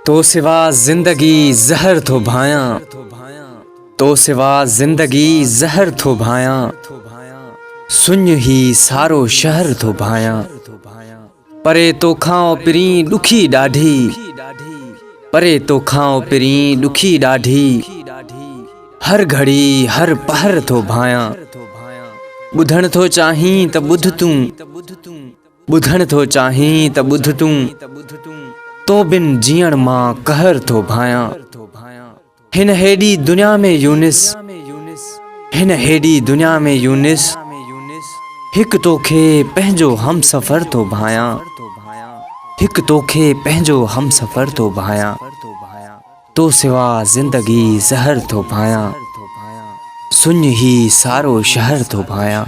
तो सिवा जिंदगी जहर थो भाया, तो सिवा जिंदगी जहर थो भाया, सुन ही सारो शहर थो भाया। परे तो खाओ पिरी दुखी डाढ़ी, परे तो खाओ पिरी दुखी डाढ़ी, हर घड़ी हर पहर थो भाया। बुधण थो चाहीं त बुध तूं, बुधण थो चाहीं त बुध तूं, तो बिन जीअण मां कहर थो भाया। हिन हेड़ी दुनिया में यूनिस, हिन हेड़ी दुनिया में यूनिस, हिक तोखे पंहिंजो हम सफ़र थो भाया, हिक तोखे पंहिंजो हम सफ़र थो भाया। तो सिवा जिंदगी जहर थो भाया, सुन ही सारो शहर थो भाया।